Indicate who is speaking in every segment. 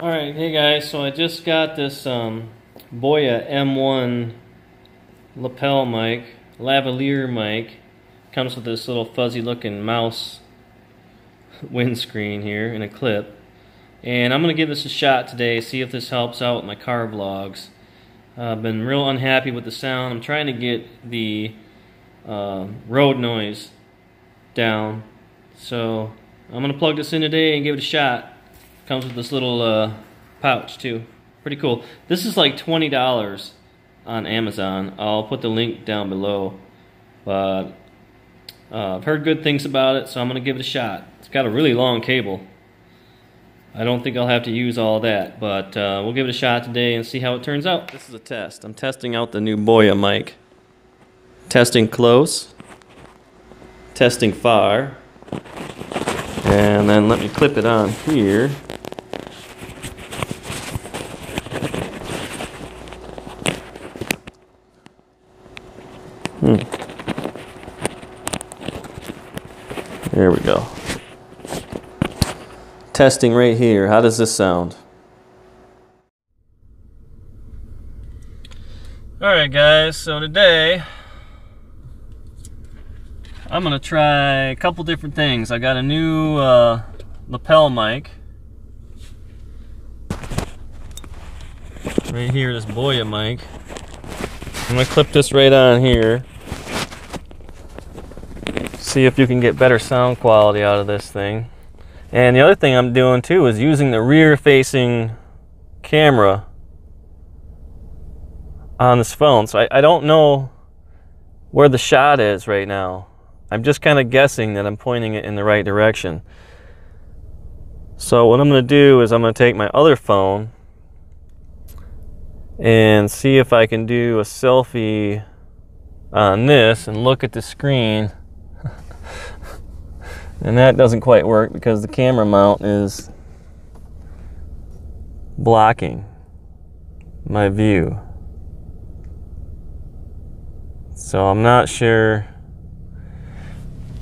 Speaker 1: Alright, hey guys, so I just got this Boya M1 lapel mic, lavalier mic. Comes with this little fuzzy looking mouse windscreen here in a clip. And I'm going to give this a shot today, see if this helps out with my car vlogs. I've been real unhappy with the sound. I'm trying to get the road noise down. So I'm going to plug this in today and give it a shot. Comes with this little pouch too. Pretty cool. This is like $20 on Amazon. I'll put the link down below. But I've heard good things about it, so I'm going to give it a shot. It's got a really long cable. I don't think I'll have to use all that, but we'll give it a shot today and see how it turns out. This is a test. I'm testing out the new Boya mic. Testing close. Testing far. And then let me clip it on here. There we go. Testing right here. How does this sound? Alright guys, so today I'm going to try a couple different things. I got a new lapel mic. Right here, this Boya mic. I'm going to clip this right on here. See if you can get better sound quality out of this thing. And the other thing I'm doing too is using the rear facing camera on this phone. So I don't know where the shot is right now. I'm just kind of guessing that I'm pointing it in the right direction. So what I'm going to do is I'm going to take my other phone and see if I can do a selfie on this and look at the screen. And that doesn't quite work because the camera mount is blocking my view. So I'm not sure.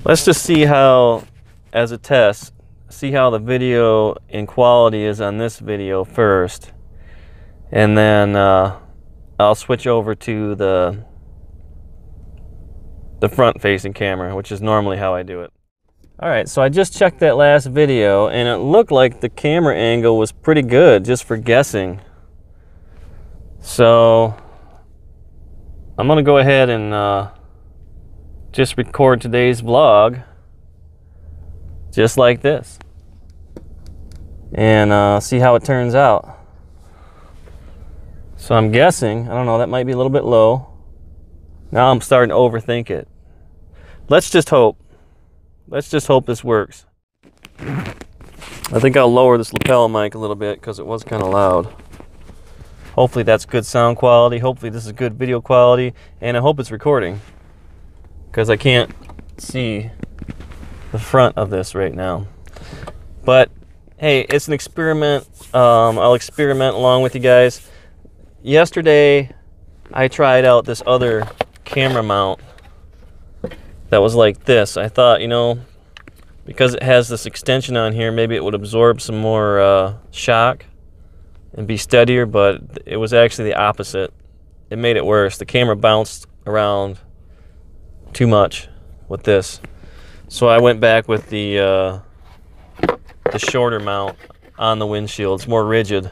Speaker 1: Let's just see how, as a test, see how the video in quality is on this video first. And then I'll switch over to the front facing camera, which is normally how I do it. Alright, so I just checked that last video and it looked like the camera angle was pretty good just for guessing. So I'm going to go ahead and just record today's vlog just like this and see how it turns out. So I'm guessing, I don't know, that might be a little bit low. Now I'm starting to overthink it. Let's just hope. Let's just hope this works. I think I'll lower this lapel mic a little bit because it was kind of loud. Hopefully that's good sound quality. Hopefully this is good video quality. And I hope it's recording because I can't see the front of this right now. But hey, it's an experiment. I'll experiment along with you guys. Yesterday I tried out this other camera mount that was like this. I thought, you know, because it has this extension on here, maybe it would absorb some more shock and be steadier, but it was actually the opposite. It made it worse. The camera bounced around too much with this. So I went back with the shorter mount on the windshield. It's more rigid.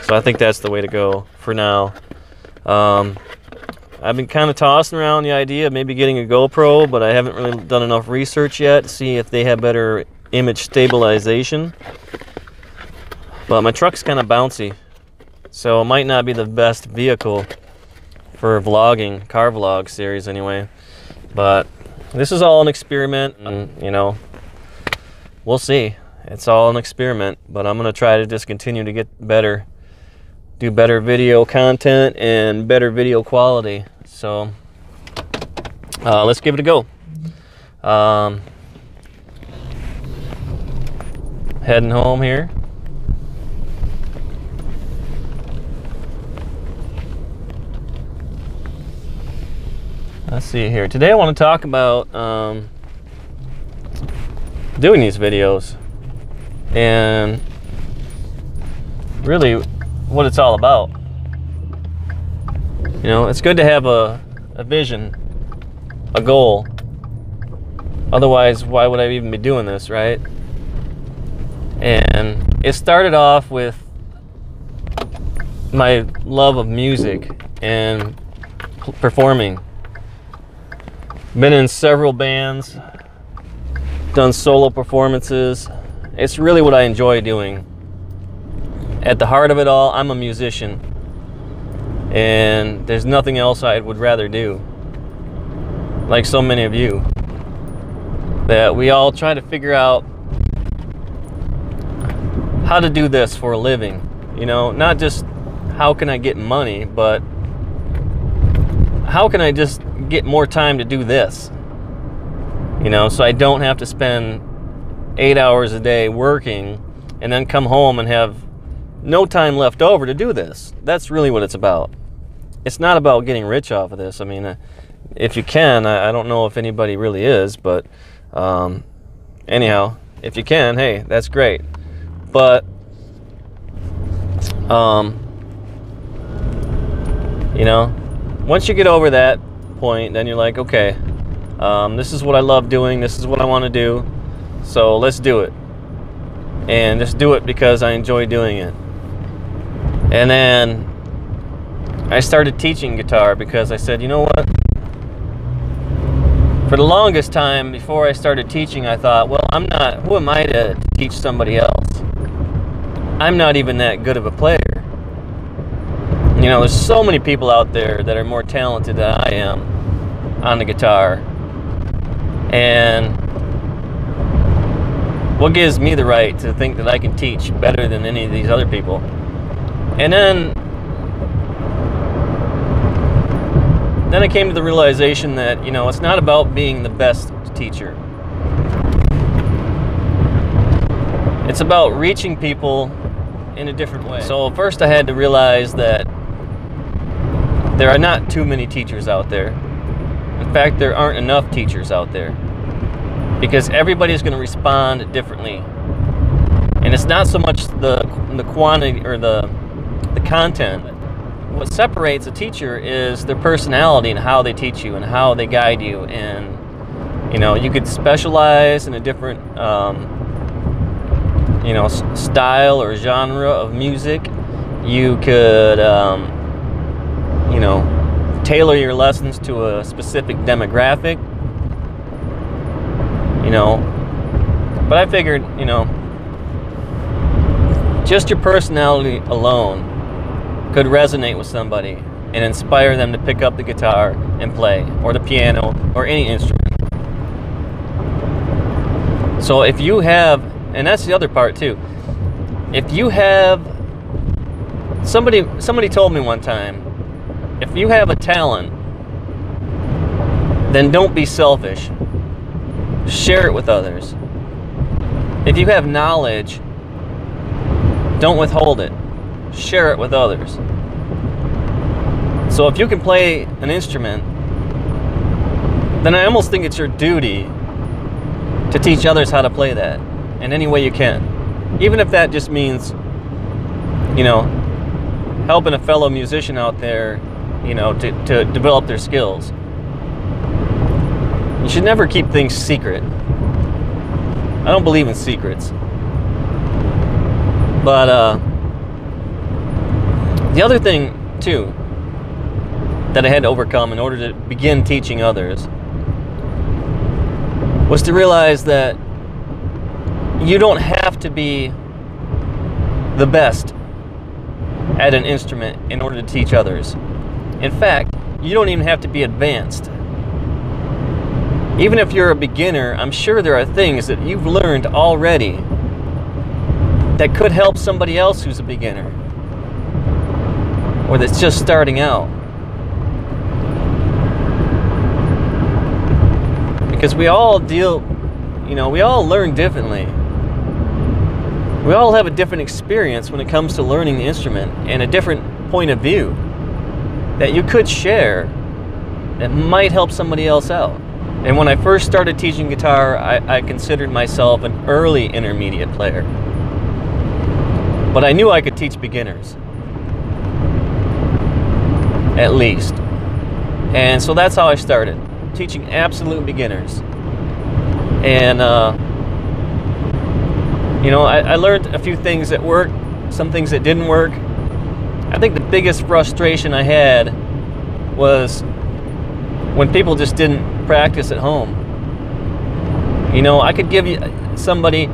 Speaker 1: So I think that's the way to go for now. I've been kind of tossing around the idea of maybe getting a GoPro, but I haven't really done enough research yet to see if they have better image stabilization. But my truck's kind of bouncy, so it might not be the best vehicle for vlogging, car vlog series anyway. But this is all an experiment, and you know, we'll see. It's all an experiment, but I'm going to try to just continue to get better. Do better video content and better video quality. So let's give it a go. Heading home here. Let's see here. Today I want to talk about doing these videos and really what it's all about. You know, it's good to have a vision, a goal. Otherwise, why would I even be doing this, right? And it started off with my love of music and performing. Been in several bands, done solo performances. It's really what I enjoy doing. At the heart of it all, I'm a musician, and there's nothing else I would rather do. Like so many of you, that we all try to figure out how to do this for a living. You know, not just how can I get money, but how can I just get more time to do this? You know, so I don't have to spend 8 hours a day working and then come home and have no time left over to do this. That's really what it's about. It's not about getting rich off of this. I mean, if you can, I don't know if anybody really is, but anyhow, if you can, hey, that's great. But you know, once you get over that point, then you're like, okay, this is what I love doing, this is what I want to do, so let's do it. And just do it because I enjoy doing it. And then I started teaching guitar because I said, you know what? For the longest time before I started teaching, I thought, well, who am I to teach somebody else? I'm not even that good of a player. You know, there's so many people out there that are more talented than I am on the guitar. And what gives me the right to think that I can teach better than any of these other people? And then I came to the realization that, you know, it's not about being the best teacher. It's about reaching people in a different way. So first I had to realize that there are not too many teachers out there. In fact, there aren't enough teachers out there, because everybody's going to respond differently. And it's not so much the quantity or the content. What separates a teacher is their personality and how they teach you and how they guide you. And you know, you could specialize in a different you know, style or genre of music. You could you know, tailor your lessons to a specific demographic, you know. But I figured, you know, just your personality alone could resonate with somebody and inspire them to pick up the guitar and play, or the piano, or any instrument. So if you have, and that's the other part too, if you have, somebody told me one time, if you have a talent, then don't be selfish. Share it with others. If you have knowledge, don't withhold it. Share it with others. So if you can play an instrument, then I almost think it's your duty to teach others how to play that in any way you can. Even if that just means, you know, helping a fellow musician out there, you know, to develop their skills. You should never keep things secret. I don't believe in secrets. But the other thing too that I had to overcome in order to begin teaching others was to realize that you don't have to be the best at an instrument in order to teach others. In fact, you don't even have to be advanced. Even if you're a beginner, I'm sure there are things that you've learned already that could help somebody else who's a beginner, or that's just starting out. Because we all we all learn differently. We all have a different experience when it comes to learning the instrument, and a different point of view that you could share that might help somebody else out. And when I first started teaching guitar, I considered myself an early intermediate player. But I knew I could teach beginners, at least. And so that's how I started, teaching absolute beginners. And, you know, I learned a few things that worked, some things that didn't work. I think the biggest frustration I had was when people just didn't practice at home. You know, I could give you somebody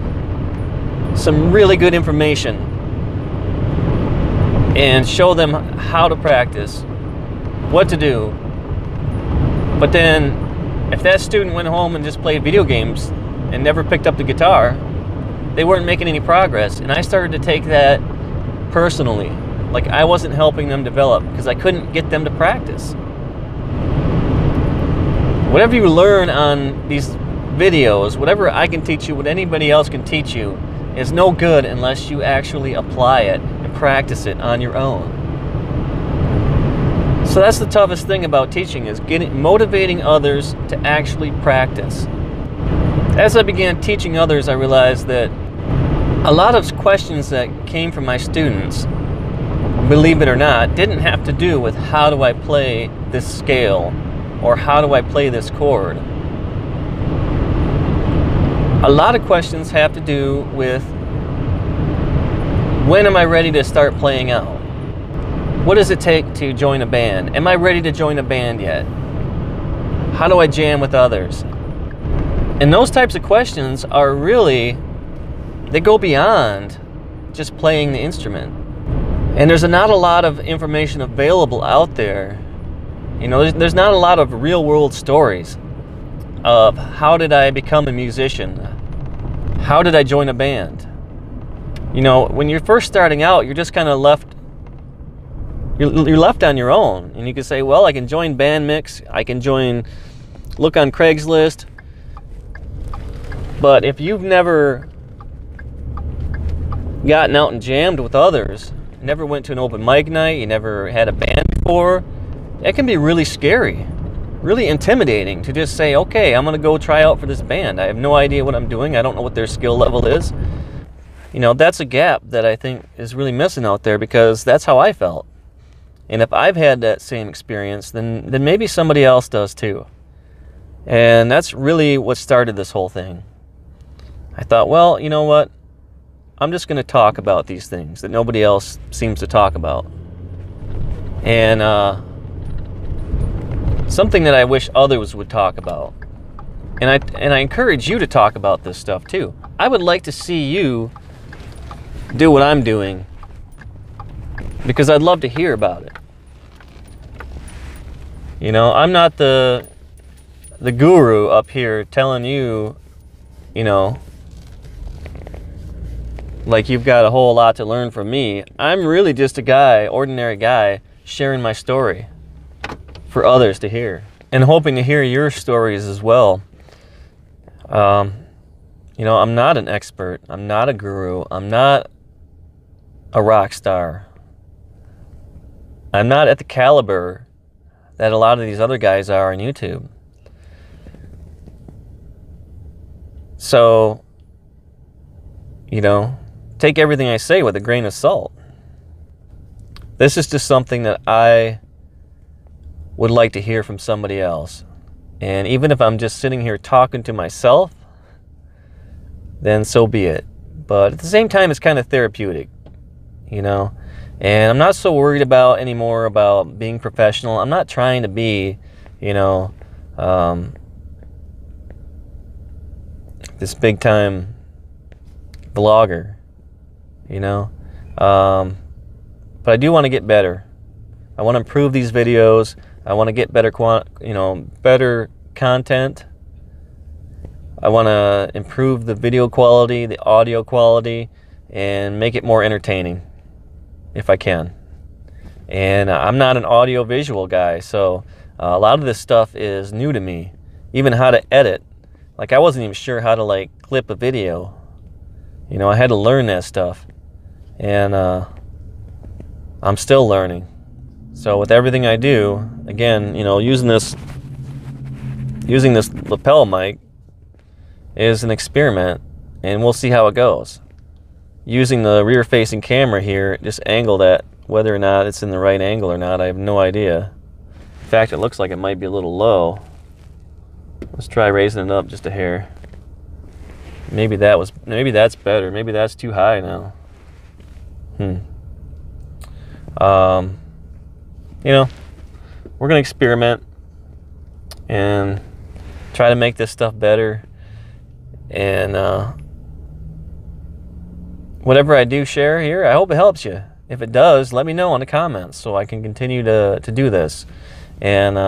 Speaker 1: some really good information and show them how to practice, what to do. But then if that student went home and just played video games and never picked up the guitar, they weren't making any progress. And I started to take that personally. Like I wasn't helping them develop because I couldn't get them to practice. Whatever you learn on these videos, whatever I can teach you, what anybody else can teach you, is no good unless you actually apply it and practice it on your own. So that's the toughest thing about teaching, is motivating others to actually practice. As I began teaching others, I realized that a lot of questions that came from my students, believe it or not, didn't have to do with how do I play this scale or how do I play this chord. A lot of questions have to do with when am I ready to start playing out? What does it take to join a band? Am I ready to join a band yet? How do I jam with others? And those types of questions are really, they go beyond just playing the instrument. And there's not a lot of information available out there. You know, there's not a lot of real world stories of how did I become a musician? How did I join a band? You know, when you're first starting out, you're just kind of left, you're left on your own. And you can say, well, I can join Bandmix, I can look on Craigslist. But if you've never gotten out and jammed with others, never went to an open mic night, you never had a band before, it can be really scary, really intimidating to just say, okay, I'm gonna go try out for this band. I have no idea what I'm doing. I don't know what their skill level is. You know, that's a gap that I think is really missing out there, because that's how I felt. And if I've had that same experience, then maybe somebody else does too. And that's really what started this whole thing. I thought, well, you know what? I'm just gonna talk about these things that nobody else seems to talk about. And something that I wish others would talk about. And I encourage you to talk about this stuff too. I would like to see you do what I'm doing, because I'd love to hear about it. You know, I'm not the guru up here telling you, you know, like you've got a whole lot to learn from me. I'm really just a guy, ordinary guy, sharing my story for others to hear, and hoping to hear your stories as well. You know, I'm not an expert. I'm not a guru. I'm not a rock star. I'm not at the caliber that a lot of these other guys are on YouTube. So, you know, take everything I say with a grain of salt. This is just something that I would like to hear from somebody else. And even if I'm just sitting here talking to myself, then so be it. But at the same time, it's kind of therapeutic, you know. And I'm not so worried anymore about being professional. I'm not trying to be, you know, this big time vlogger, you know. But I do want to get better. I want to improve these videos. I want to get better, better content. I want to improve the video quality, the audio quality, and make it more entertaining if I can. And I'm not an audio visual guy, so a lot of this stuff is new to me. Even how to edit. Like, I wasn't even sure how to, like, clip a video. You know, I had to learn that stuff. And I'm still learning. So with everything I do, again, you know, using this lapel mic is an experiment, and we'll see how it goes. using the rear facing camera here, just angle that, whether or not it's in the right angle or not, I have no idea. In fact, it looks like it might be a little low. Let's try raising it up just a hair. Maybe that's better. Maybe that's too high now. You know, we're gonna experiment and try to make this stuff better. And whatever I do share here, I hope it helps you. If it does, let me know in the comments so I can continue to do this. And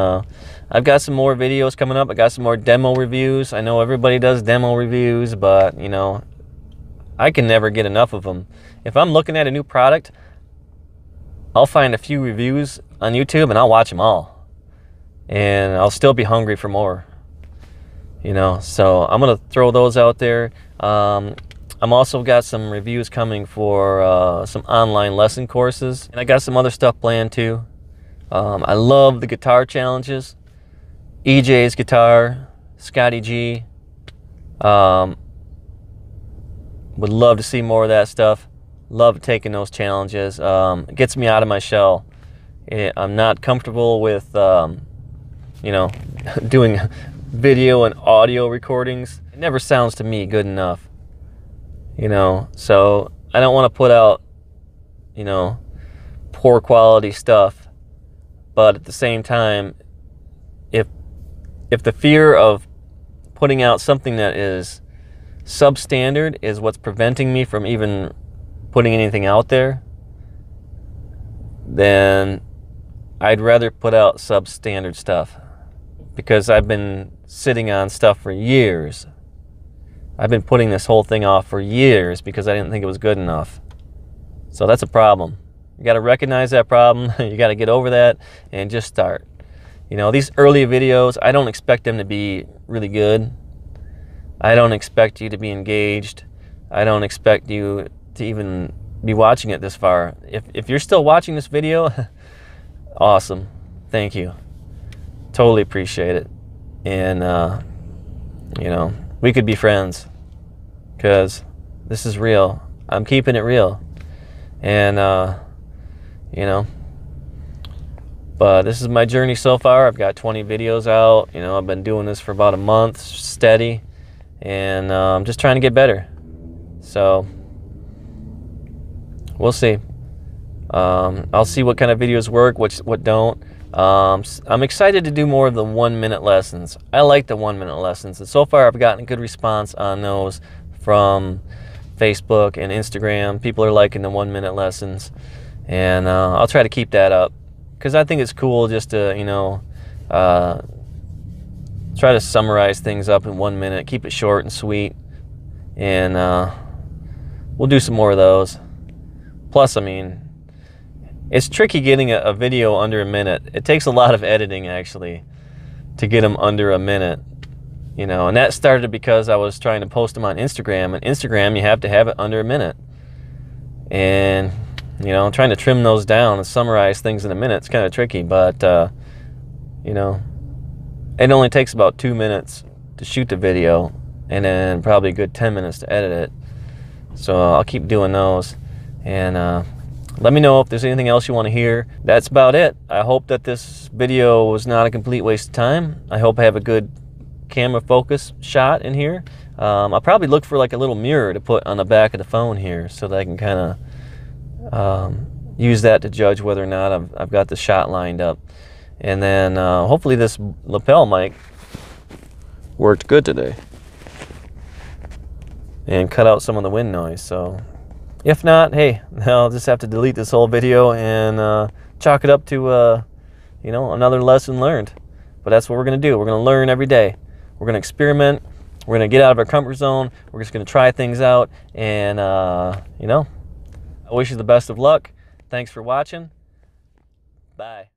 Speaker 1: I've got some more videos coming up. I got some more demo reviews. I know everybody does demo reviews, but you know, I can never get enough of them. If I'm looking at a new product, I'll find a few reviews on YouTube and I'll watch them all. And I'll still be hungry for more. You know, so I'm gonna throw those out there. I'm also got some reviews coming for some online lesson courses, and I got some other stuff planned too. I love the guitar challenges, EJ's guitar, Scotty G. Would love to see more of that stuff. Love taking those challenges. It gets me out of my shell. I'm not comfortable with you know, doing video and audio recordings. It never sounds to me good enough, you know, so I don't want to put out, you know, poor quality stuff. But at the same time, if the fear of putting out something that is substandard is what's preventing me from even putting anything out there, then I'd rather put out substandard stuff. Because I've been sitting on stuff for years. I've been putting this whole thing off for years because I didn't think it was good enough. So that's a problem. You got to recognize that problem. You got to get over that and just start. You know, these early videos, I don't expect them to be really good. I don't expect you to be engaged. I don't expect you to even be watching it this far. If you're still watching this video, awesome. Thank you. Totally appreciate it. And you know, we could be friends because this is real. I'm keeping it real. And you know, but this is my journey so far. I've got 20 videos out. You know, I've been doing this for about a month steady, and I'm just trying to get better. So we'll see. I'll see what kind of videos work, what don't. I'm excited to do more of the 1-minute lessons. I like the 1-minute lessons, and so far I've gotten a good response on those from Facebook and Instagram. People are liking the 1-minute lessons, and I'll try to keep that up because I think it's cool just to, you know, try to summarize things up in 1 minute, keep it short and sweet, and we'll do some more of those. Plus, I mean, it's tricky getting a video under a minute. It takes a lot of editing, actually, to get them under a minute. You know, and that started because I was trying to post them on Instagram. And Instagram, you have to have it under a minute. And, you know, I'm trying to trim those down and summarize things in a minute. It's kind of tricky, but, you know, it only takes about 2 minutes to shoot the video and then probably a good 10 minutes to edit it. So I'll keep doing those. And, let me know if there's anything else you want to hear. That's about it. I hope that this video was not a complete waste of time. I hope I have a good camera focus shot in here. I'll probably look for like a little mirror to put on the back of the phone here so that I can kind of use that to judge whether or not I've got the shot lined up. And then hopefully this lapel mic worked good today and cut out some of the wind noise. So if not, hey, I'll just have to delete this whole video and chalk it up to, you know, another lesson learned. But that's what we're going to do. We're going to learn every day. We're going to experiment. We're going to get out of our comfort zone. We're just going to try things out. And, you know, I wish you the best of luck. Thanks for watching. Bye.